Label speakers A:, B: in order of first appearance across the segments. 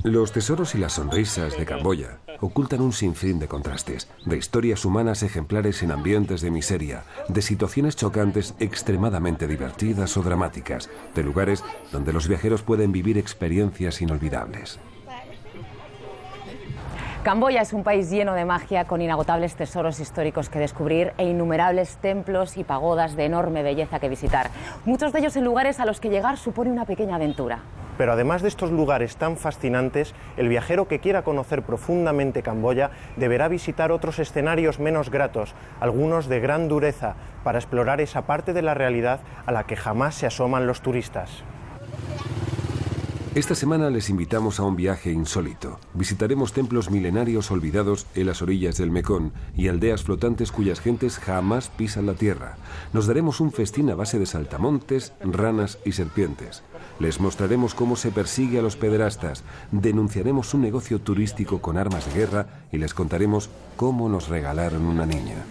A: Los tesoros y las sonrisas de Camboya ocultan un sinfín de contrastes, de historias humanas ejemplares en ambientes de miseria, de situaciones chocantes extremadamente divertidas o dramáticas, de lugares donde los viajeros pueden vivir experiencias inolvidables.
B: Camboya es un país lleno de magia, con inagotables tesoros históricos que descubrir e innumerables templos y pagodas de enorme belleza que visitar. Muchos de ellos en lugares a los que llegar supone una pequeña aventura.
C: Pero además de estos lugares tan fascinantes, el viajero que quiera conocer profundamente Camboya deberá visitar otros escenarios menos gratos, algunos de gran dureza, para explorar esa parte de la realidad a la que jamás se asoman los turistas.
A: Esta semana les invitamos a un viaje insólito. Visitaremos templos milenarios olvidados en las orillas del Mekong y aldeas flotantes cuyas gentes jamás pisan la tierra. Nos daremos un festín a base de saltamontes, ranas y serpientes. Les mostraremos cómo se persigue a los pederastas, denunciaremos un negocio turístico con armas de guerra y les contaremos cómo nos regalaron una niña.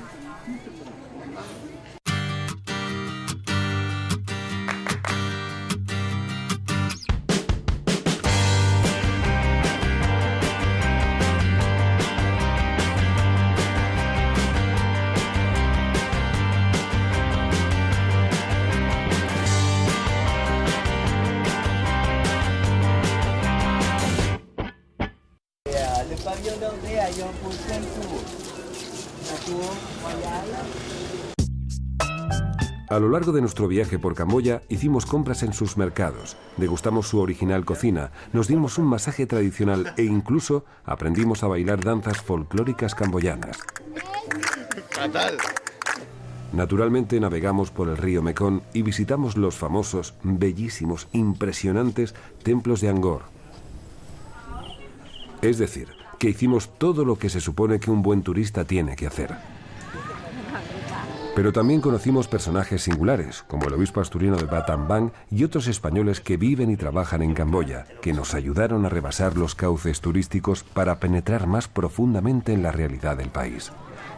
A: A lo largo de nuestro viaje por Camboya hicimos compras en sus mercados, degustamos su original cocina, nos dimos un masaje tradicional e incluso aprendimos a bailar danzas folclóricas camboyanas. Naturalmente navegamos por el río Mekong y visitamos los famosos, bellísimos, impresionantes templos de Angkor. Es decir, que hicimos todo lo que se supone que un buen turista tiene que hacer. Pero también conocimos personajes singulares, como el obispo asturiano de Battambang y otros españoles que viven y trabajan en Camboya, que nos ayudaron a rebasar los cauces turísticos para penetrar más profundamente en la realidad del país.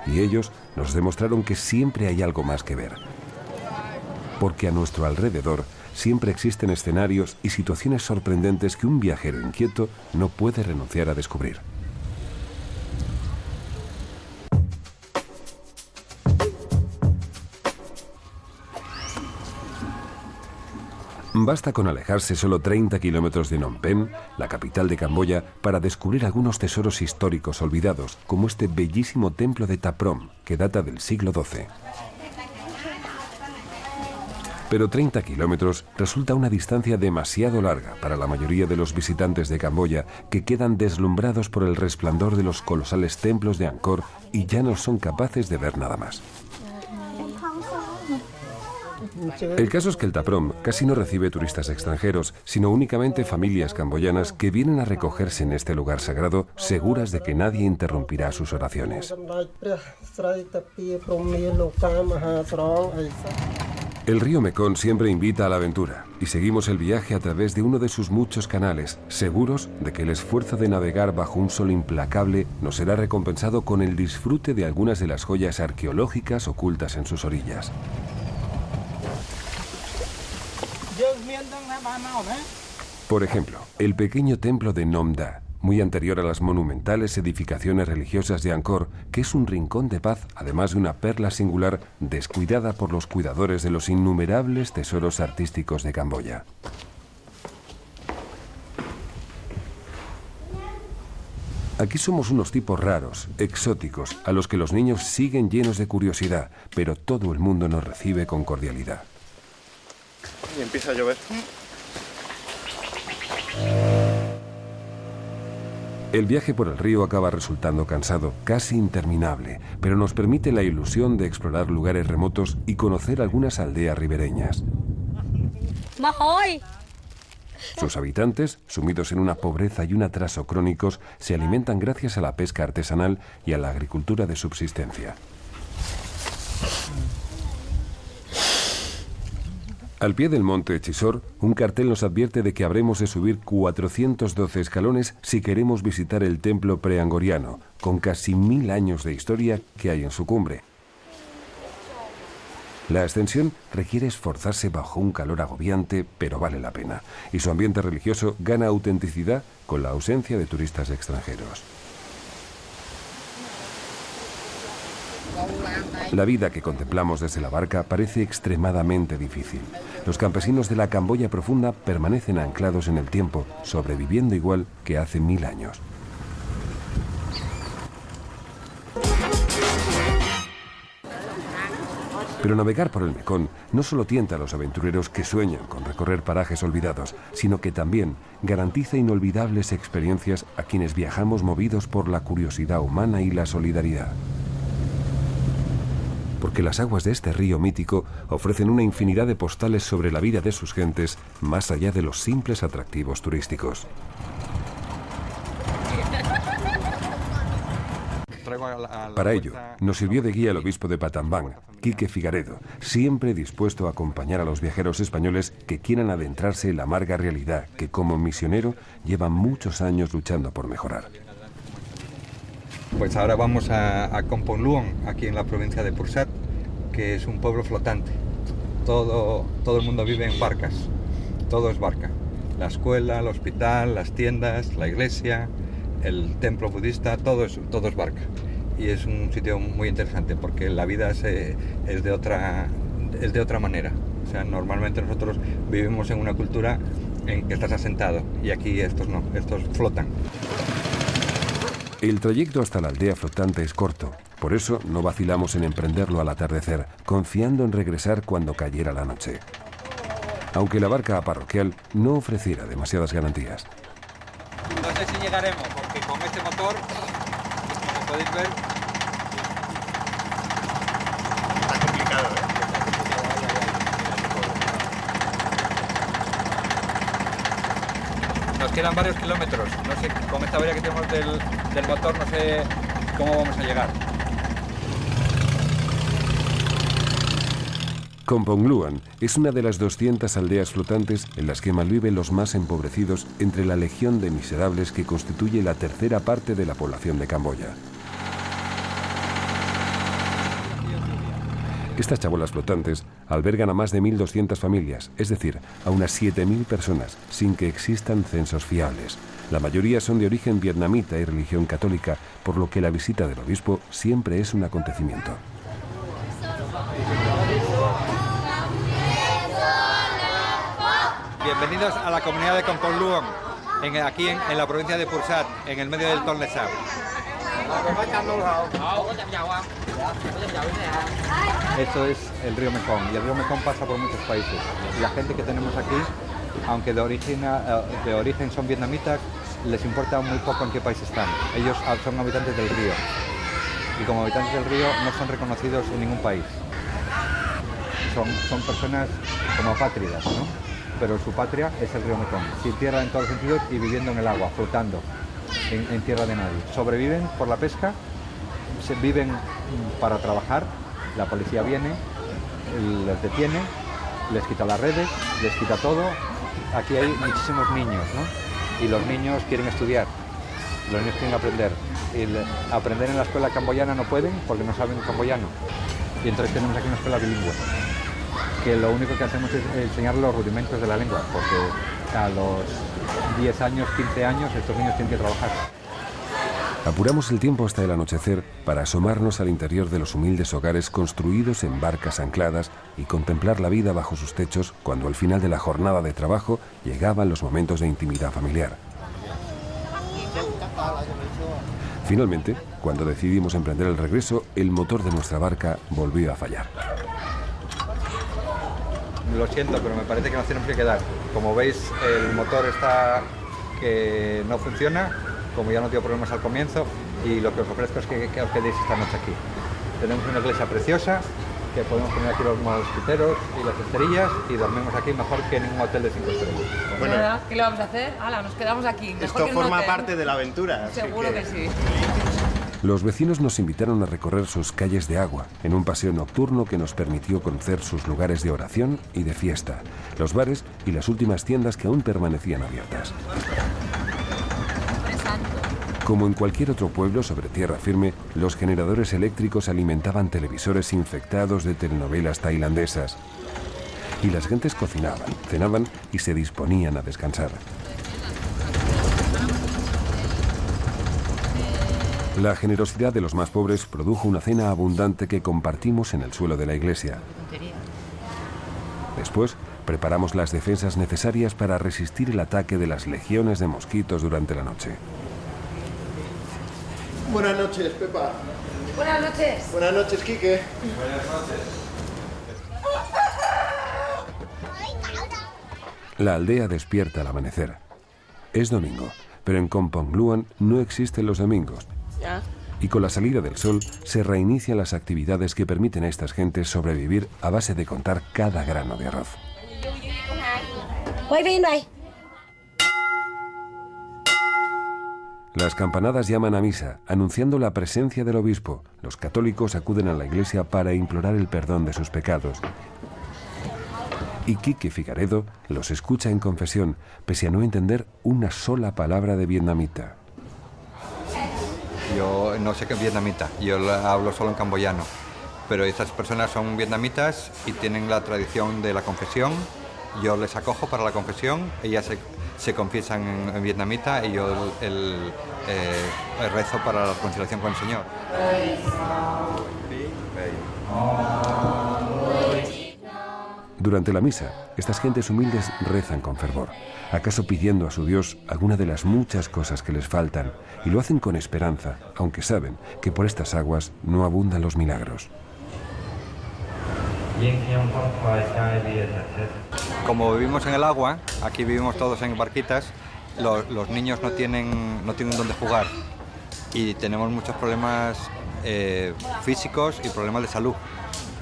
A: Y ellos nos demostraron que siempre hay algo más que ver. Porque a nuestro alrededor siempre existen escenarios y situaciones sorprendentes que un viajero inquieto no puede renunciar a descubrir. Basta con alejarse solo 30 kilómetros de Phnom Penh, la capital de Camboya, para descubrir algunos tesoros históricos olvidados, como este bellísimo templo de Ta Prohm, que data del siglo XII. Pero 30 kilómetros resulta una distancia demasiado larga para la mayoría de los visitantes de Camboya, que quedan deslumbrados por el resplandor de los colosales templos de Angkor y ya no son capaces de ver nada más. El caso es que el Ta Prohm casi no recibe turistas extranjeros, sino únicamente familias camboyanas que vienen a recogerse en este lugar sagrado, seguras de que nadie interrumpirá sus oraciones. El río Mekong siempre invita a la aventura y seguimos el viaje a través de uno de sus muchos canales, seguros de que el esfuerzo de navegar bajo un sol implacable nos será recompensado con el disfrute de algunas de las joyas arqueológicas ocultas en sus orillas. Por ejemplo, el pequeño templo de Nom Da, muy anterior a las monumentales edificaciones religiosas de Angkor, que es un rincón de paz, además de una perla singular descuidada por los cuidadores de los innumerables tesoros artísticos de Camboya. Aquí somos unos tipos raros, exóticos, a los que los niños siguen llenos de curiosidad, pero todo el mundo nos recibe con cordialidad.
C: Y empieza a llover.
A: El viaje por el río acaba resultando cansado, casi interminable, pero nos permite la ilusión de explorar lugares remotos y conocer algunas aldeas ribereñas. Sus habitantes, sumidos en una pobreza y un atraso crónicos, se alimentan gracias a la pesca artesanal y a la agricultura de subsistencia. Al pie del monte Chisor, un cartel nos advierte de que habremos de subir 412 escalones si queremos visitar el templo preangoriano, con casi 1000 años de historia que hay en su cumbre. La ascensión requiere esforzarse bajo un calor agobiante, pero vale la pena. Y su ambiente religioso gana autenticidad con la ausencia de turistas extranjeros. La vida que contemplamos desde la barca parece extremadamente difícil. Los campesinos de la Camboya profunda permanecen anclados en el tiempo, sobreviviendo igual que hace 1000 años. Pero navegar por el Mekong no solo tienta a los aventureros que sueñan con recorrer parajes olvidados, sino que también garantiza inolvidables experiencias a quienes viajamos movidos por la curiosidad humana y la solidaridad. Porque las aguas de este río mítico ofrecen una infinidad de postales sobre la vida de sus gentes, más allá de los simples atractivos turísticos. Para ello, nos sirvió de guía el obispo de Battambang, Quique Figaredo, siempre dispuesto a acompañar a los viajeros españoles que quieran adentrarse en la amarga realidad que, como misionero, lleva muchos años luchando por mejorar.
D: Pues ahora vamos a Kampong Luang, aquí en la provincia de Pursat, que es un pueblo flotante. Todo el mundo vive en barcas, todo es barca. La escuela, el hospital, las tiendas, la iglesia, el templo budista, todo es barca. Y es un sitio muy interesante porque la vida es de otra manera. O sea, normalmente nosotros vivimos en una cultura en que estás asentado y aquí estos no, estos flotan.
A: El trayecto hasta la aldea flotante es corto, por eso no vacilamos en emprenderlo al atardecer, confiando en regresar cuando cayera la noche. Aunque la barca parroquial no ofreciera demasiadas garantías.
D: No sé si llegaremos, porque con este motor, como podéis ver...
C: Está complicado, ¿eh?
D: Nos quedan varios kilómetros, no sé, con esta avería que tenemos del motor, no sé cómo vamos a llegar.
A: Kampong Luang es una de las 200 aldeas flotantes en las que malviven los más empobrecidos entre la legión de miserables que constituye la tercera parte de la población de Camboya. Estas chabolas flotantes albergan a más de 1.200 familias, es decir, a unas 7.000 personas, sin que existan censos fiables. La mayoría son de origen vietnamita y religión católica, por lo que la visita del obispo siempre es un acontecimiento.
D: Bienvenidos a la comunidad de Kampong Luang, aquí en la provincia de Pursat, en el medio del Tonle Sap. Esto es el río Mekong y el río Mekong pasa por muchos países. Y la gente que tenemos aquí, aunque de origen son vietnamitas, les importa muy poco en qué país están. Ellos son habitantes del río y como habitantes del río no son reconocidos en ningún país. Son personas como apátridas, ¿no? Pero su patria es el río Mekong, sin tierra en todos los sentidos y viviendo en el agua, flotando en tierra de nadie. Sobreviven por la pesca, viven para trabajar, la policía viene, les detiene, les quita las redes, les quita todo. Aquí hay muchísimos niños, ¿no? Y los niños quieren estudiar, los niños quieren aprender. Y aprender en la escuela camboyana no pueden porque no saben camboyano. Y entonces tenemos aquí una escuela bilingüe, que lo único que hacemos es enseñar los rudimentos de la lengua, porque a los 10 años, 15 años, estos niños tienen que trabajar.
A: Apuramos el tiempo hasta el anochecer para asomarnos al interior de los humildes hogares construidos en barcas ancladas y contemplar la vida bajo sus techos cuando al final de la jornada de trabajo llegaban los momentos de intimidad familiar. Finalmente, cuando decidimos emprender el regreso, el motor de nuestra barca volvió a fallar.
D: Lo siento, pero me parece que nos tenemos que quedar. Como veis, el motor está que no funciona, como ya no dio problemas al comienzo, y lo que os ofrezco es que os quedéis esta noche aquí. Tenemos una iglesia preciosa, que podemos poner aquí los mosquiteros y las esterillas y dormimos aquí mejor que en un hotel de 5 estrellas.
E: Bueno, ¿qué le vamos a hacer? ¡Hala, nos quedamos aquí! Mejor
C: esto
E: que
C: forma
E: hotel.
C: parte de la aventura.
E: Seguro que sí.
A: Los vecinos nos invitaron a recorrer sus calles de agua, en un paseo nocturno que nos permitió conocer sus lugares de oración y de fiesta, los bares y las últimas tiendas que aún permanecían abiertas. Como en cualquier otro pueblo sobre tierra firme, los generadores eléctricos alimentaban televisores infectados de telenovelas tailandesas. Y las gentes cocinaban, cenaban y se disponían a descansar. La generosidad de los más pobres produjo una cena abundante que compartimos en el suelo de la iglesia. Después, preparamos las defensas necesarias para resistir el ataque de las legiones de mosquitos durante la noche.
F: Buenas noches, Pepa.
E: Buenas noches.
F: Buenas noches, Quique.
D: Buenas noches.
A: La aldea despierta al amanecer. Es domingo, pero en Kampong Gluan no existen los domingos. Y con la salida del sol se reinician las actividades que permiten a estas gentes sobrevivir a base de contar cada grano de arroz. Las campanadas llaman a misa, anunciando la presencia del obispo. Los católicos acuden a la iglesia para implorar el perdón de sus pecados. Y Quique Figaredo los escucha en confesión, pese a no entender una sola palabra de vietnamita.
D: Yo no sé qué es vietnamita, yo hablo solo en camboyano, pero estas personas son vietnamitas y tienen la tradición de la confesión. Yo les acojo para la confesión, ellas se confiesan en vietnamita y yo el rezo para la reconciliación con el Señor.
A: Durante la misa, estas gentes humildes rezan con fervor, acaso pidiendo a su Dios alguna de las muchas cosas que les faltan, y lo hacen con esperanza, aunque saben que por estas aguas no abundan los milagros.
D: Como vivimos en el agua, aquí vivimos todos en barquitas, los niños no tienen dónde jugar y tenemos muchos problemas físicos y problemas de salud.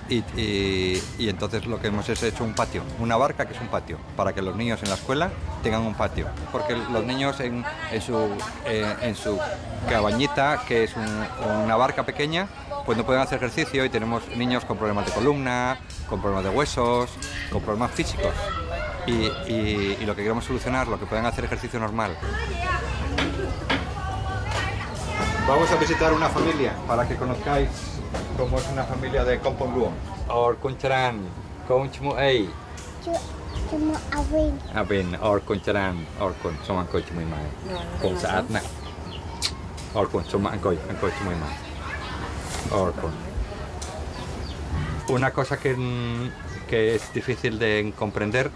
D: Y entonces lo que hemos hecho un patio, una barca que es un patio, para que los niños en la escuela tengan un patio. Porque los niños en su cabañita, que es una barca pequeña, pues no pueden hacer ejercicio y tenemos niños con problemas de columna, con problemas de huesos, con problemas físicos. Y lo que queremos solucionar, lo que puedan hacer ejercicio normal. Vamos a visitar una familia para que conozcáis cómo es una familia de Kampong Gluan. Or Kuncharan, Konchmu Ei.
G: Cuma Avin.
D: Avin, or Kuncharan, or Kun, Soman Konchmu Mai. Kun Saat Na. Or Kun, Soman Konchmu Mai. Or Kun. Una cosa que es difícil de comprender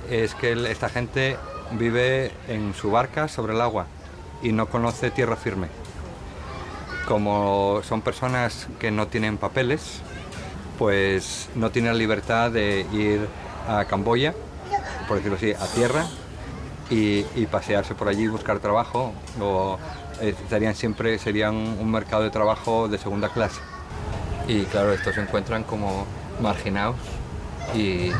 D: es que esta gente vive en su barca sobre el agua y no conoce tierra firme. Como son personas que no tienen papeles, pues no tienen libertad de ir a Camboya, por decirlo así, a tierra y pasearse por allí y buscar trabajo. O serían un mercado de trabajo de segunda clase. Y claro, estos se encuentran como marginados y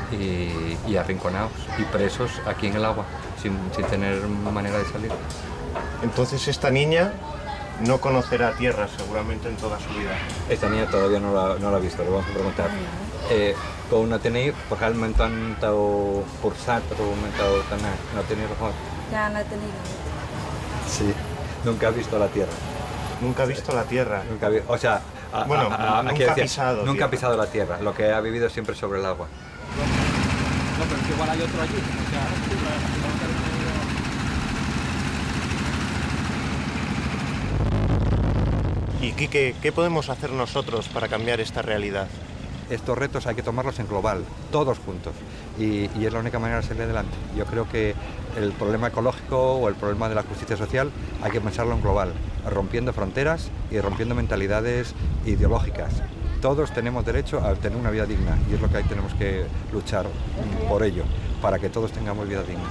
D: arrinconados y presos aquí en el agua, sin tener manera de salir.
C: Entonces esta niña no conocerá tierra seguramente en toda su vida.
D: Esta niña todavía no la ha visto, le vamos a preguntar. ¿Con una tenéis? Porque al momento han estado cursado, no tenéis mejor.
E: Ya no he tenido.
D: Sí, nunca ha visto la tierra.
C: Nunca ha visto la tierra.
D: Nunca o sea,
C: bueno, nunca ha pisado.
D: Nunca ha pisado la tierra, lo que ha vivido siempre sobre el agua.
H: No, pero es que igual hay otro allí.
C: Y Quique, ¿qué podemos hacer nosotros para cambiar esta realidad?
D: Estos retos hay que tomarlos en global, todos juntos, y es la única manera de salir adelante. Yo creo que el problema ecológico o el problema de la justicia social hay que pensarlo en global, rompiendo fronteras y rompiendo mentalidades ideológicas. Todos tenemos derecho a tener una vida digna y es lo que ahí tenemos que luchar por ello, para que todos tengamos vida digna.